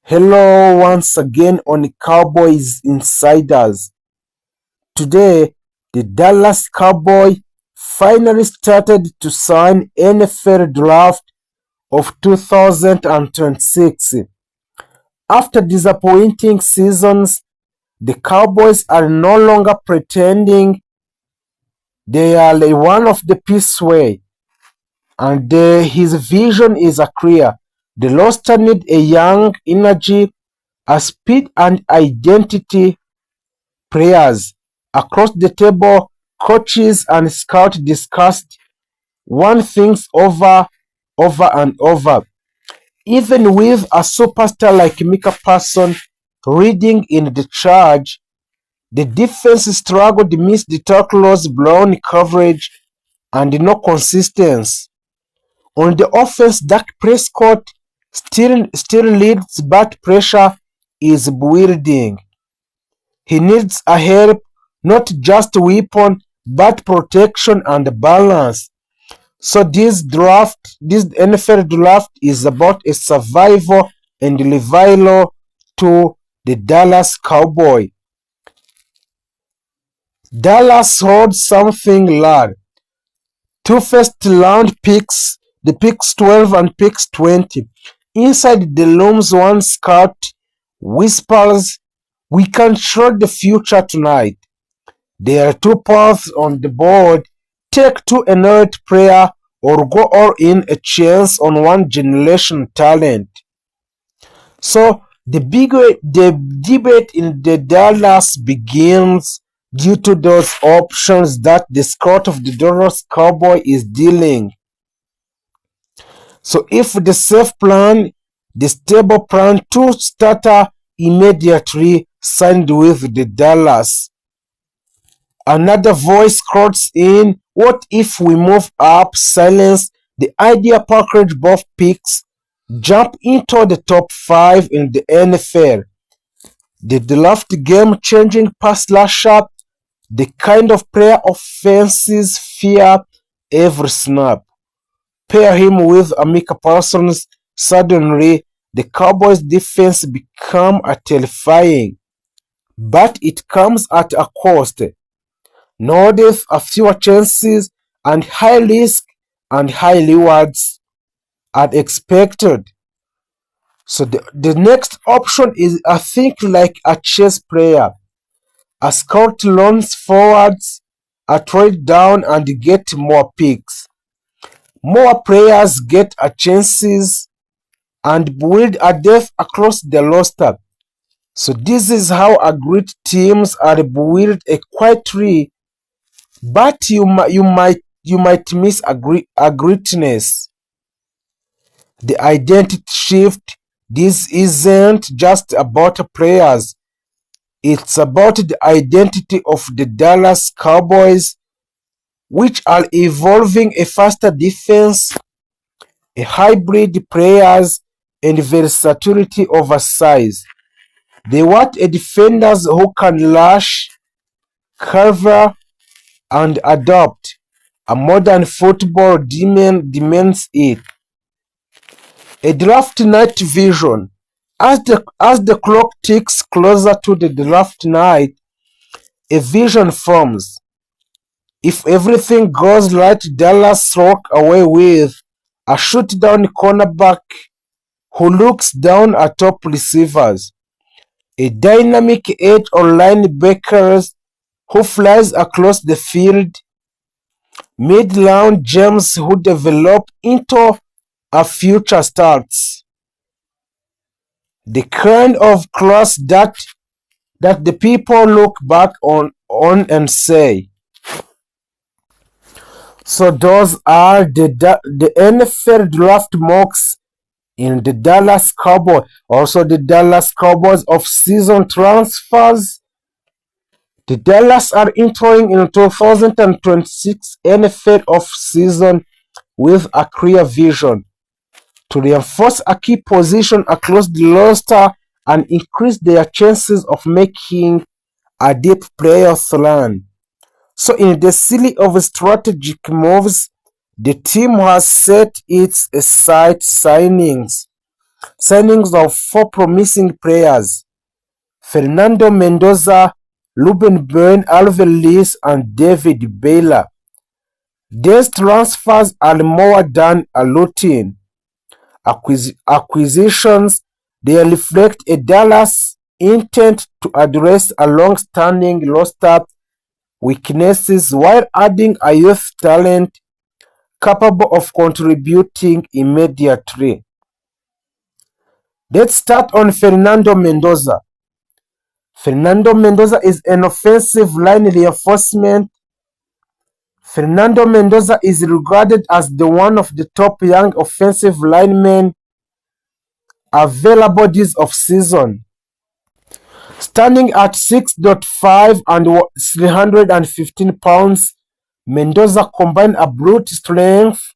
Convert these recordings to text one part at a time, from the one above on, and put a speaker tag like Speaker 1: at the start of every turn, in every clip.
Speaker 1: Hello once again on Cowboys Insiders. Today, the Dallas Cowboys finally started to sign NFL draft of 2026. After disappointing seasons, the Cowboys are no longer pretending they are one of the piece way, and his vision is clear. The roster need a young energy, a speed and identity players. Across the table, coaches and scouts discussed one things over and over. Even with a superstar like Micah Parsons leading in the charge, the defense struggled amidst the tackles, blown coverage, and no consistency. On the offense, Dak Prescott still leads, but pressure is building. He needs a help, not just weapon, but protection and balance. So this NFL draft is about a survival and revival to the Dallas Cowboy. Dallas holds something large. Two first round picks, the picks 12 and picks 20. Inside the looms one scout whispers, "We can trade the future tonight." There are two paths on the board: take two annoyed player or go all in a chance on one generation talent. So the debate in the Dallas begins due to those options that the scout of the Dallas Cowboy is dealing. So if the safe plan, the stable plan, two starter immediately signed with the Dallas. Another voice cuts in, "What if we move up, silence the idea package both picks, jump into the top 5 in the NFL? The draft game-changing pass rusher, the kind of player offenses fear every snap. Pair him with Micah Parsons, suddenly the Cowboys' defense become terrifying. But it comes at a cost. No death, a fewer chances, and high risk and high rewards are expected. So the next option is I think like a chess player. A scout runs forwards, a trade down and get more picks. More players get a chances and build a depth across the roster. So this is how a great teams are built quietly, but you might miss a greatness. The identity shift. This isn't just about players. It's about the identity of the Dallas Cowboys, which are evolving a faster defense, a hybrid players, and versatility over size. They want a defenders who can rush, cover, and adopt. A modern football demands it. A draft night vision. As the clock ticks closer to the draft night, a vision forms. If everything goes right, Dallas walk away with a shoot-down cornerback who looks down at top receivers, a dynamic edge or linebackers who flies across the field, mid-round gems who develop into a future starts. The kind of class that the people look back on and say. So those are the NFL draft mocks in the Dallas Cowboys. Also the Dallas Cowboys off-season transfers. The Dallas are entering in 2026 NFL off-season with a clear vision to reinforce a key position across the roster and increase their chances of making a deep playoff run. So in the series of strategic moves, the team has set its sight signings. Signings of 4 promising players: Fernando Mendoza, Ruben Byrne, Alvin Lees, and David Baylor. These transfers are more than a routine acquisitions. They reflect a Dallas intent to address a long-standing roster weaknesses while adding a youth talent capable of contributing immediately. Let's start on Fernando Mendoza. Fernando Mendoza is an offensive line reinforcement. Fernando Mendoza is regarded as the one of the top young offensive linemen available this offseason. Standing at 6'5" and 315 pounds, Mendoza combined a brute strength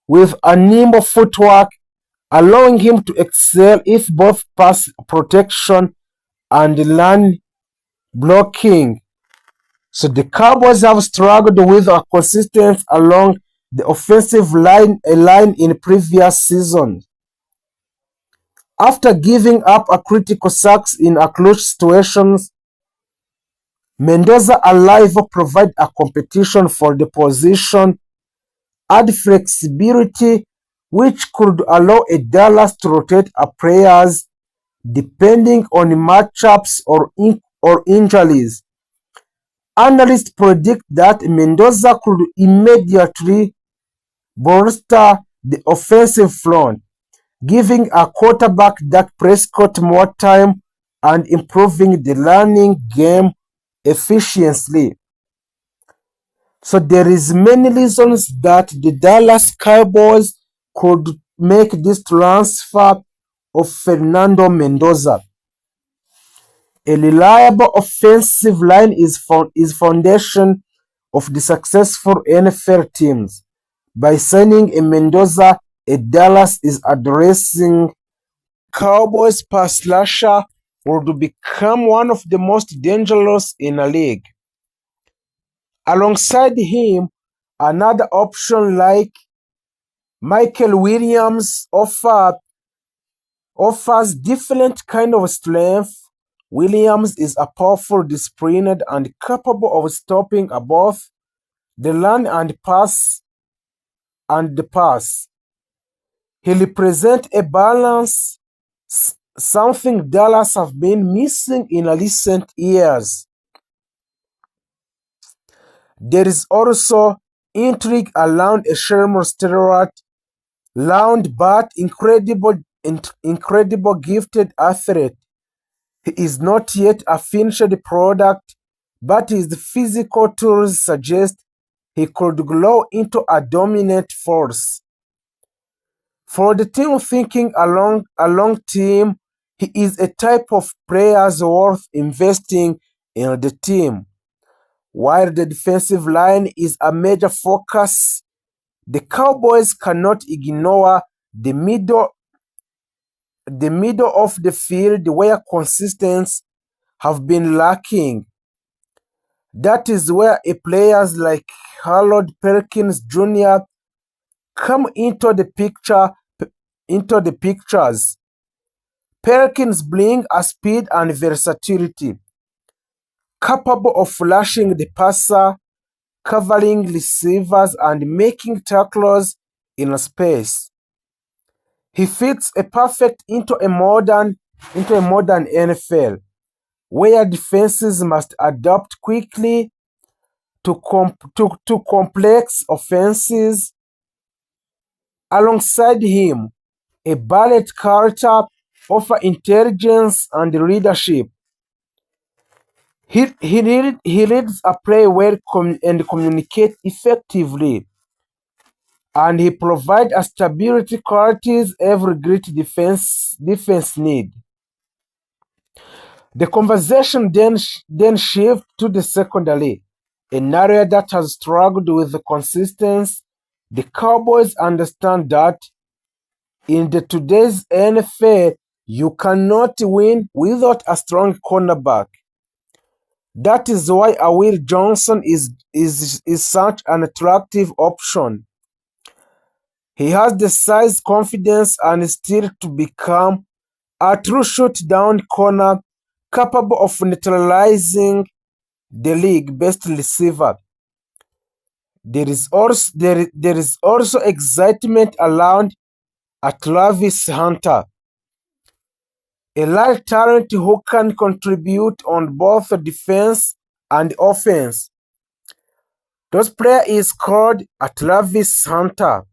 Speaker 1: with a nimble footwork, allowing him to excel in both pass protection and run blocking. So the Cowboys have struggled with a consistency along the offensive line in previous seasons. After giving up a critical sacks in a clutch situations, Mendoza alive provide a competition for the position, add flexibility, which could allow a Dallas to rotate a players depending on matchups or injuries. Analysts predict that Mendoza could immediately bolster the offensive front, giving a quarterback Dak Prescott more time and improving the running game efficiently. So there is many reasons that the Dallas Cowboys could make this transfer of Fernando Mendoza. A reliable offensive line is foundation of the successful NFL teams. By signing a Mendoza, a Dallas is addressing Cowboys pass rusher would become one of the most dangerous in the league. Alongside him, another option like Michael Williams offers different kind of strength. Williams is a powerful, disciplined, and capable of stopping both the run and the pass. He represents a balance, something Dallas have been missing in recent years. There is also intrigue around a Sherman Stewart, round but incredible gifted athlete. He is not yet a finished product, but his physical tools suggest he could grow into a dominant force. For the team thinking along team, he is a type of player worth investing in the team. While the defensive line is a major focus, the Cowboys cannot ignore the middle of the field where consistency have been lacking. That is where players like Harold Perkins Jr. come into the pictures. Perkins brings a speed and versatility, capable of flashing the passer, covering receivers, and making tackles in space. He fits a perfect into a modern NFL, where defenses must adapt quickly to complex offenses. Alongside him, a Barrett Carter offers intelligence and leadership. He reads a play well and communicates effectively, and he provides a stability qualities every great defense needs. The conversation then shifts to the secondary, an area that has struggled with the consistency. The Cowboys understand that in today's NFL, you cannot win without a strong cornerback. That is why Will Johnson is such an attractive option. He has the size, confidence, and skill to become a true shutdown corner capable of neutralizing the league best receiver. There is also excitement around a Travis Hunter, a large talent who can contribute on both defense and offense. This player is called a Travis Hunter.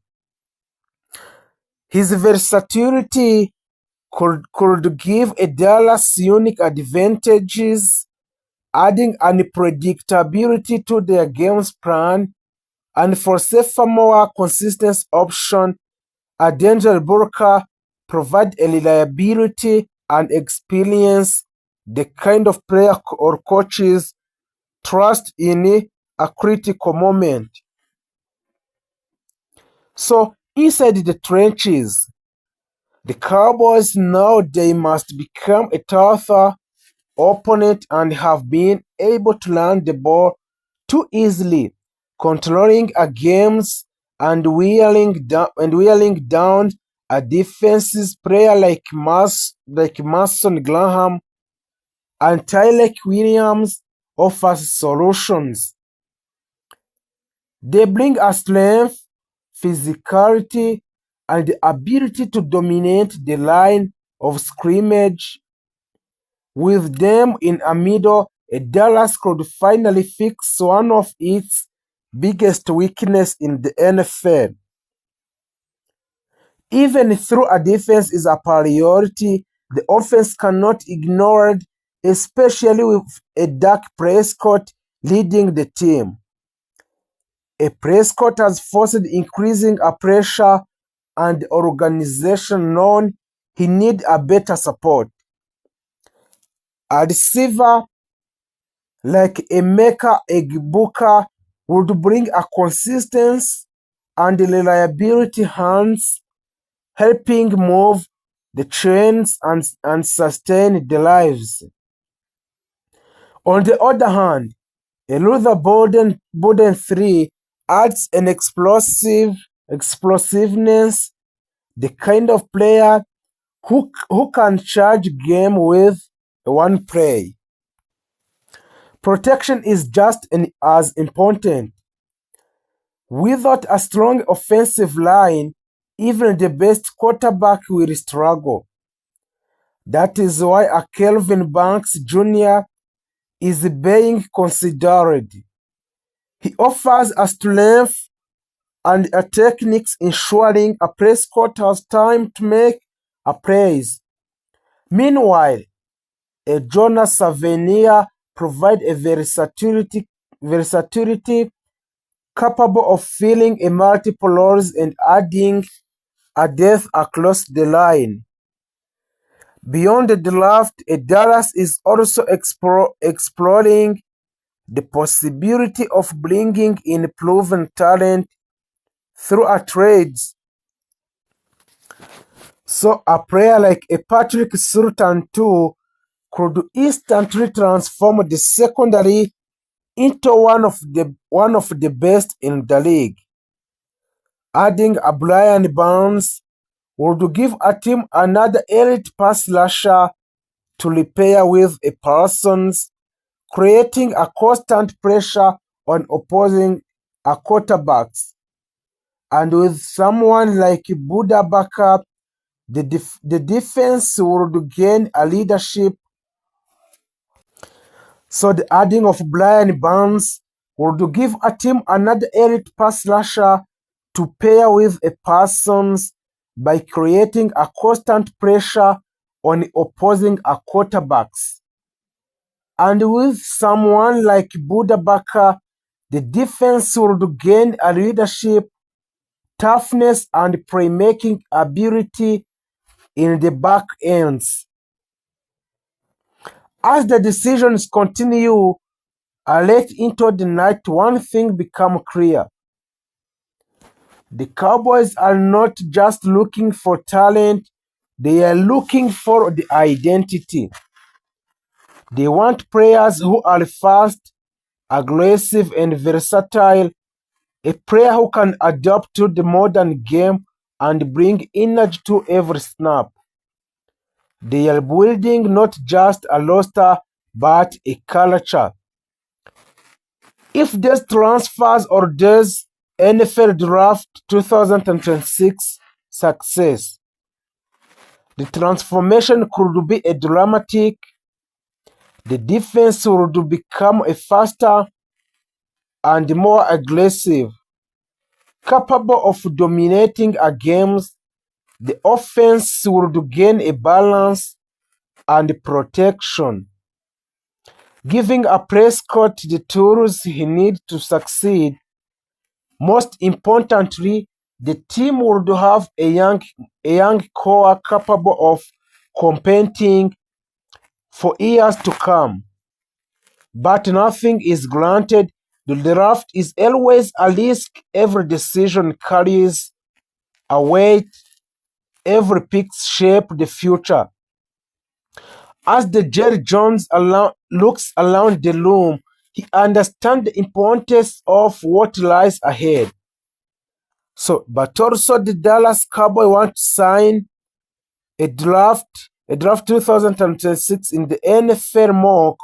Speaker 1: His versatility could give a Dallas unique advantages, adding unpredictability to their game's plan, and for safer, more consistent option, a Denzel Burka provide a reliability and experience, the kind of player or coaches trust in a critical moment. So inside the trenches, the Cowboys know they must become a tougher opponent and have been able to land the ball too easily, controlling a games and wearing down a defense's player like Mason Graham and Tyler Williams offers solutions. They bring a strength, physicality, and the ability to dominate the line of scrimmage. With them in a middle, Dallas could finally fix one of its biggest weaknesses in the NFL. Even though a defense is a priority, the offense cannot ignore it, especially with a Dak Prescott leading the team. A Prescott has forced increasing a pressure and the organization known he need a better support. A receiver like Emeka Egbuka would bring a consistency and reliability hands, helping move the chains and sustain the lives. On the other hand, a Luther Bowden 3 adds an explosiveness, the kind of player who can charge game with one play. Protection is just as important. Without a strong offensive line, even the best quarterback will struggle. That is why a Kelvin Banks Jr. is being considered. He offers a strength and a techniques ensuring a Prescott has time to make a plays. Meanwhile, a Jonas Savania provides a versatility capable of filling a multiple roles and adding a depth across the line. Beyond the draft, Dallas is also exploring the possibility of bringing in proven talent through a trades. So a player like a Patrick Surtain too could instantly transform the secondary into one of the best in the league. Adding a Brian Barnes would give a team another elite pass rusher to repair with a Parsons, creating a constant pressure on opposing quarterbacks. And with someone like Buda Baka, the defense would gain a leadership. So the adding of Brian Barnes would give a team another elite pass rusher to pair with a Parsons by creating a constant pressure on opposing quarterbacks. And with someone like Buda Baka, the defense would gain a leadership, toughness, and playmaking ability in the back ends. As the decisions continue, late into the night, one thing becomes clear. The Cowboys are not just looking for talent, they are looking for the identity. They want players who are fast, aggressive, and versatile, a player who can adapt to the modern game and bring energy to every snap. They are building not just a roster but a culture. If this transfers or does NFL Draft 2026 success, the transformation could be a dramatic. The defense would become a faster and more aggressive, capable of dominating a game. The offense would gain a balance and protection, giving a Prescott the tools he needs to succeed. Most importantly, the team would have a young core capable of competing for years to come. But nothing is granted. The draft is always a risk. Every decision carries a weight. Every pick shapes the future. As the Jerry Jones looks around the room, he understands the importance of what lies ahead. But also the Dallas Cowboys want to sign a draft 2026 in the NFL mock.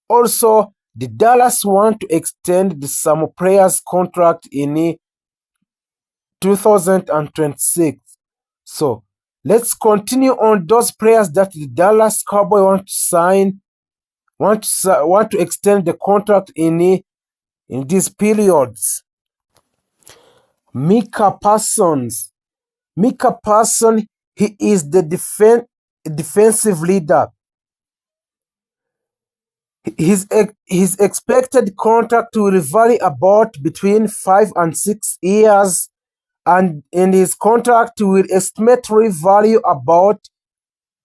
Speaker 1: Also, the Dallas want to extend some players' contract in 2026. So let's continue on those players that the Dallas Cowboys want to sign, want to extend the contract in these periods. Micah Parsons. Micah Parsons, he is the defensive leader. His expected contract will vary about between 5 and 6 years, and in his contract will estimately value about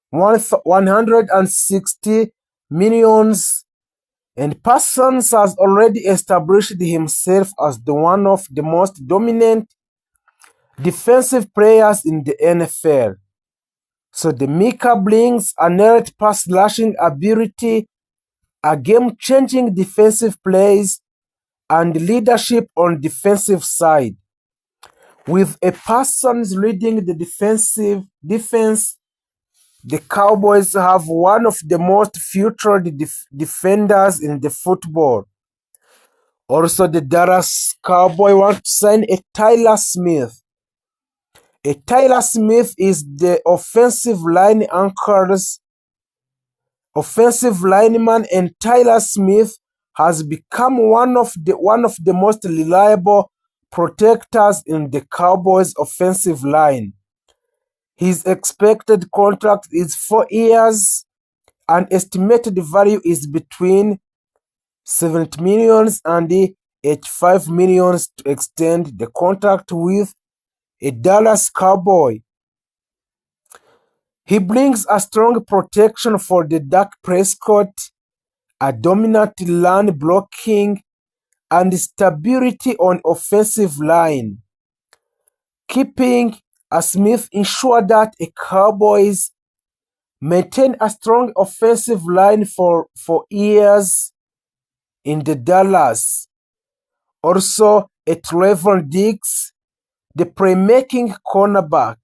Speaker 1: 160 millions. And Parsons has already established himself as one of the most dominant defensive players in the NFL. So the Micah brings a net pass slashing ability, a game-changing defensive plays, and leadership on defensive side. With a Parsons leading the defense, the Cowboys have one of the most featured defenders in the football. Also, the Dallas Cowboys want to sign a Tyler Smith. A Tyler Smith is the offensive lineman, and Tyler Smith has become one of the most reliable protectors in the Cowboys' offensive line. His expected contract is 4 years, and estimated value is between 70 millions and 85 millions to extend the contract with a Dallas Cowboy. He brings a strong protection for the Dak Prescott, a dominant run blocking, and stability on offensive line. Keeping a Smith ensure that a Cowboys maintain a strong offensive line for years in the Dallas. Also, a Trevor Diggs, the playmaking cornerback.